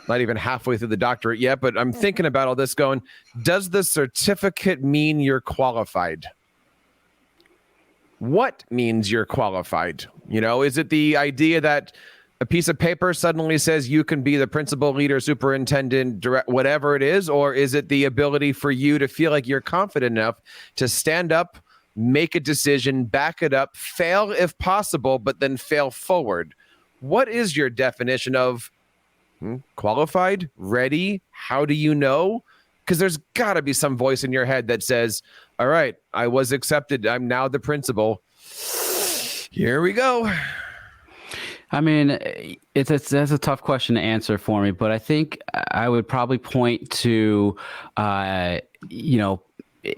not even halfway through the doctorate yet, but I'm thinking about all this going, does the certificate mean you're qualified? What means you're qualified? Is it the idea that a piece of paper suddenly says you can be the principal, leader, superintendent, whatever it is? Or is it the ability for you to feel like you're confident enough to stand up, make a decision, back it up, fail if possible, but then fail forward? What is your definition of qualified, ready? How do you know? Because there's got to be some voice in your head that says, all right, I was accepted. I'm now the principal. Here we go. I mean, that's a tough question to answer for me, but I think I would probably point to,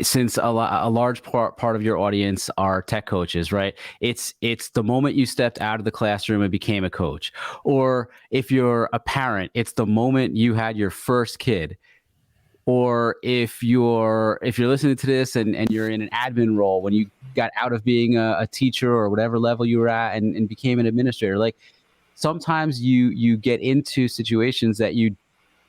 since a large part of your audience are tech coaches, right? It's the moment you stepped out of the classroom and became a coach. Or if you're a parent, it's the moment you had your first kid. Or if you're listening to this and you're in an admin role when you got out of being a teacher or whatever level you were at and became an administrator, like sometimes you get into situations that you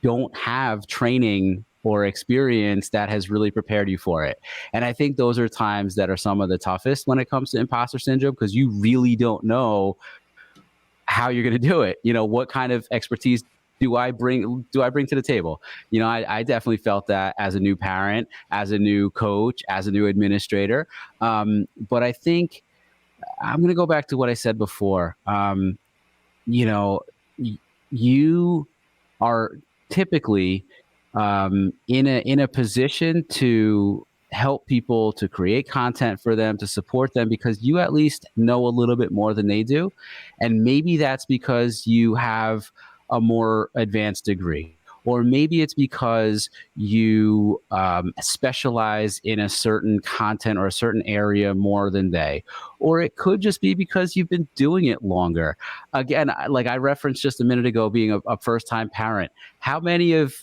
don't have training or experience that has really prepared you for it. And I think those are times that are some of the toughest when it comes to imposter syndrome, because you really don't know how you're going to do it. What kind of expertise do I bring to the table? I definitely felt that as a new parent, as a new coach, as a new administrator. But I think I'm going to go back to what I said before. You are typically in a position to help people, to create content for them, to support them, because you at least know a little bit more than they do. And maybe that's because you have a more advanced degree, or maybe it's because you specialize in a certain content or a certain area more than they, or it could just be because you've been doing it longer. Again, like I referenced just a minute ago, being a first-time parent. How many of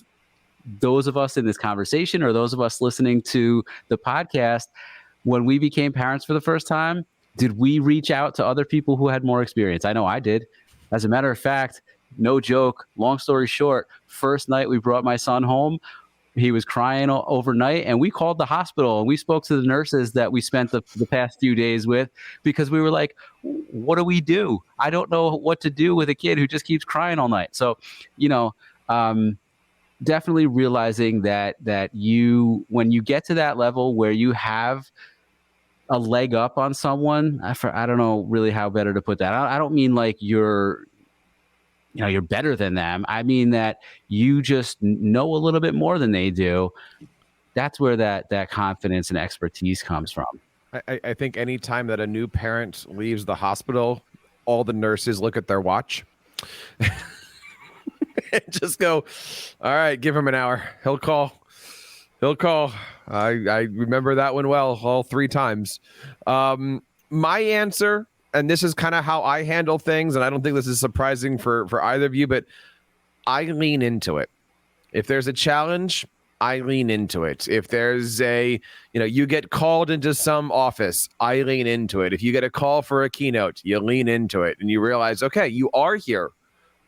those of us in this conversation, or those of us listening to the podcast, when we became parents for the first time, did we reach out to other people who had more experience? I know I did. As a matter of fact, no joke, long story short, first night we brought my son home, he was crying overnight, and we called the hospital and we spoke to the nurses that we spent the past few days with, because we were like, what do we do? I don't know what to do with a kid who just keeps crying all night. So, definitely realizing that when you get to that level where you have a leg up on someone, I don't know really how better to put that. I don't mean like you're better than them. I mean that you just know a little bit more than they do. That's where that confidence and expertise comes from. I think any time that a new parent leaves the hospital, all the nurses look at their watch and just go, all right, give him an hour. He'll call. I remember that one well, all 3 times. My answer, and this is kind of how I handle things, and I don't think this is surprising for either of you, but I lean into it. If there's a challenge, I lean into it. If there's you get called into some office, I lean into it. If you get a call for a keynote, you lean into it and you realize, okay, you are here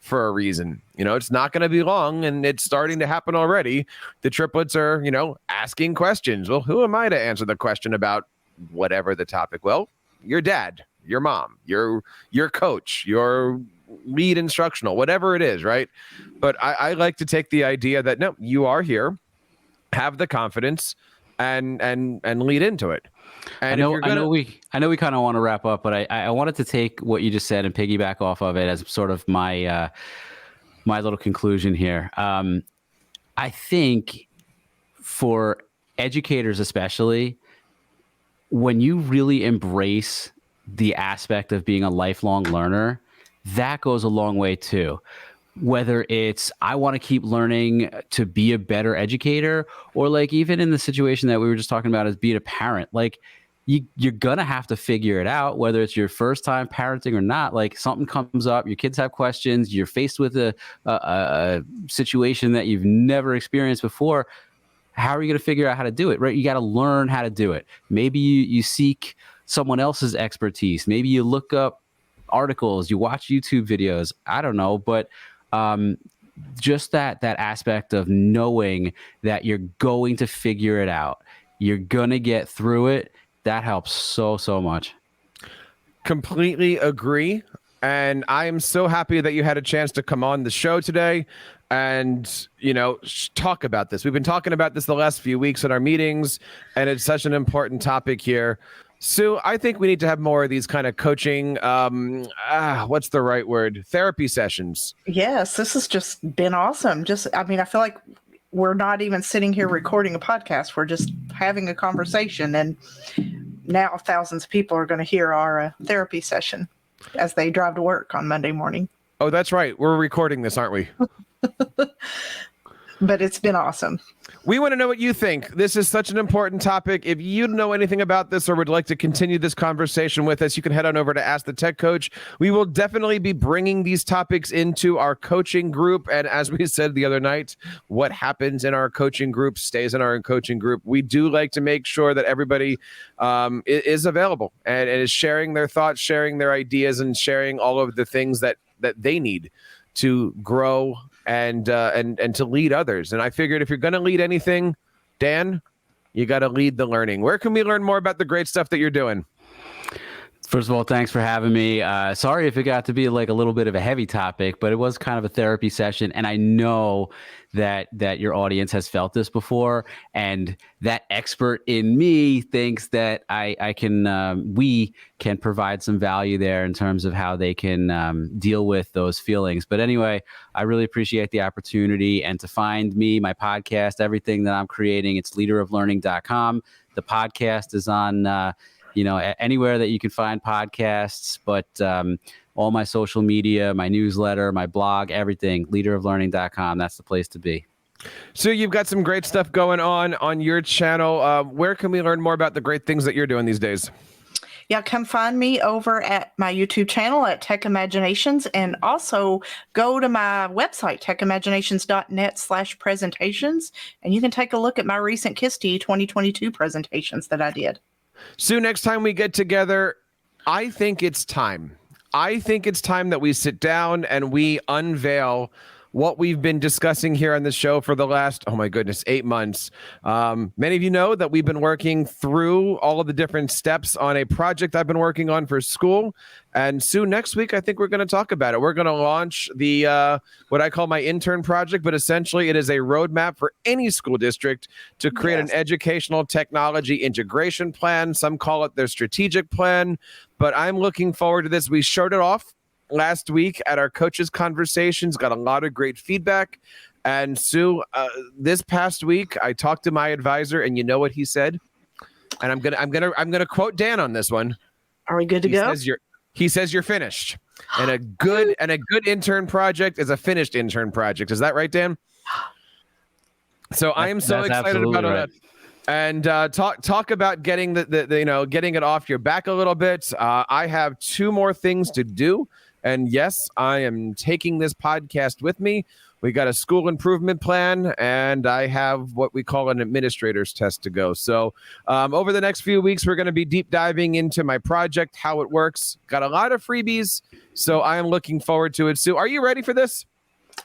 for a reason. It's not going to be long, and it's starting to happen already. The triplets are, asking questions. Well, who am I to answer the question about whatever the topic? Well, your dad, your mom, your coach, your lead instructional, whatever it is, right? But I like to take the idea that, no, you are here, have the confidence, and lead into it. And I know we kind of want to wrap up, but I wanted to take what you just said and piggyback off of it as sort of my my little conclusion here. I think for educators, especially, when you really embrace the aspect of being a lifelong learner, that goes a long way too. Whether it's, I want to keep learning to be a better educator, or like even in the situation that we were just talking about as being a parent, like you're going to have to figure it out, whether it's your first time parenting or not. Like something comes up, your kids have questions, you're faced with a situation that you've never experienced before. How are you going to figure out how to do it, right? You got to learn how to do it. Maybe you seek someone else's expertise. Maybe you look up articles, you watch YouTube videos. I don't know, but just that aspect of knowing that you're going to figure it out, you're going to get through it. That helps so much. Completely agree. And I am so happy that you had a chance to come on the show today and, talk about this. We've been talking about this the last few weeks in our meetings, and it's such an important topic here. Sue, I think we need to have more of these kind of coaching, what's the right word? Therapy sessions. Yes, this has just been awesome. I feel like we're not even sitting here recording a podcast. We're just having a conversation. And now thousands of people are going to hear our therapy session as they drive to work on Monday morning. Oh, that's right. We're recording this, aren't we? But it's been awesome. We want to know what you think. This is such an important topic. If you know anything about this or would like to continue this conversation with us, you can head on over to Ask the Tech Coach. We will definitely be bringing these topics into our coaching group. And as we said the other night, what happens in our coaching group stays in our coaching group. We do like to make sure that everybody is available and is sharing their thoughts, sharing their ideas, and sharing all of the things that they need to grow and to lead others. And I figured if you're going to lead anything, Dan, you got to lead the learning. Where can we learn more about the great stuff that you're doing? First of all, thanks for having me. Sorry if it got to be like a little bit of a heavy topic, but it was kind of a therapy session. And I know that your audience has felt this before. And that expert in me thinks that we can provide some value there in terms of how they can deal with those feelings. But anyway, I really appreciate the opportunity. And to find me, my podcast, everything that I'm creating, it's leaderoflearning.com. The podcast is on anywhere that you can find podcasts, but all my social media, my newsletter, my blog, everything, leaderoflearning.com. That's the place to be. So you've got some great stuff going on your channel. Where can we learn more about the great things that you're doing these days? Yeah, come find me over at my YouTube channel at Tech Imaginations, and also go to my website, techimaginations.net/presentations, and you can take a look at my recent KIST 2022 presentations that I did. Sue, next time we get together, I think it's time. I think it's time that we sit down and we unveil what we've been discussing here on the show for the last, 8 months. Many of you know that we've been working through all of the different steps on a project I've been working on for school. And Sue, next week, I think we're going to talk about it. We're going to launch the what I call my intern project, but essentially it is a roadmap for any school district to create an educational technology integration plan. Some call it their strategic plan, but I'm looking forward to this. We showed it off last week at our coaches conversations, got a lot of great feedback. And Sue, this past week, I talked to my advisor, and you know what he said? And I'm gonna quote Dan on this one. Are we good to go? He says you're finished. And a good intern project is a finished intern project. Is that right, Dan? So I am so excited about that. And talk about getting getting it off your back a little bit. I have 2 more things to do. And yes, I am taking this podcast with me. We got a school improvement plan, and I have what we call an administrator's test to go. So over the next few weeks, we're going to be deep diving into my project, how it works. Got a lot of freebies, so I am looking forward to it. Sue, are you ready for this?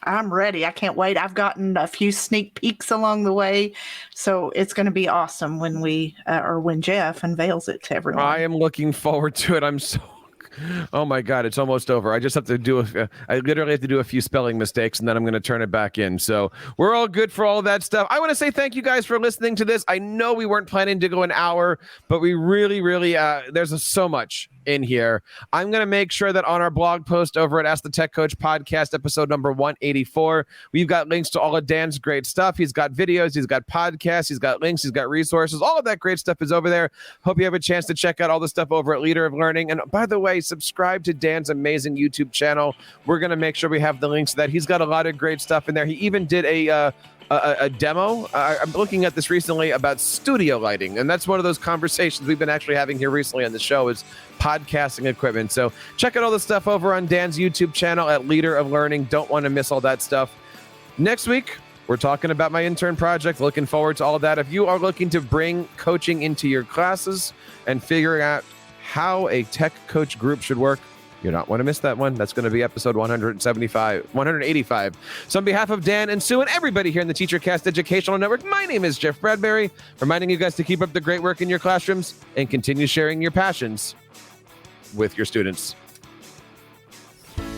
I'm ready. I can't wait. I've gotten a few sneak peeks along the way, so it's going to be awesome when when Jeff unveils it to everyone. I am looking forward to it. Oh my God, it's almost over. I just have to I literally have to do a few spelling mistakes and then I'm going to turn it back in. So we're all good for all of that stuff. I want to say thank you guys for listening to this. I know we weren't planning to go an hour, but we really, there's so much in here. I'm going to make sure that on our blog post over at Ask the Tech Coach podcast, episode number 184, we've got links to all of Dan's great stuff. He's got videos, he's got podcasts, he's got links, he's got resources. All of that great stuff is over there. Hope you have a chance to check out all the stuff over at Leader of Learning. And by the way, subscribe to Dan's amazing YouTube channel. We're going to make sure we have the links to that. He's got a lot of great stuff in there. He even did a demo. I'm looking at this recently about studio lighting, and that's one of those conversations we've been actually having here recently on the show is podcasting equipment. So check out all the stuff over on Dan's YouTube channel at Leader of Learning. Don't want to miss all that stuff. Next week, we're talking about my intern project. Looking forward to all of that. If you are looking to bring coaching into your classes and figuring out how a tech coach group should work, you don't want to miss that one. That's going to be episode 185. So on behalf of Dan and Sue and everybody here in the TeacherCast Educational Network, my name is Jeff Bradbury, reminding you guys to keep up the great work in your classrooms and continue sharing your passions with your students.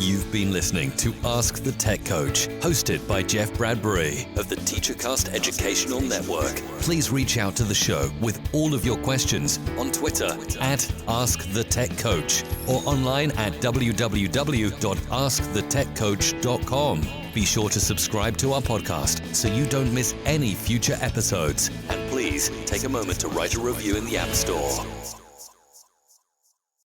You've been listening to Ask the Tech Coach, hosted by Jeff Bradbury of the TeacherCast Educational Network. Please reach out to the show with all of your questions on Twitter at AskTheTechCoach or online at www.askthetechcoach.com. Be sure to subscribe to our podcast so you don't miss any future episodes. And please take a moment to write a review in the App Store.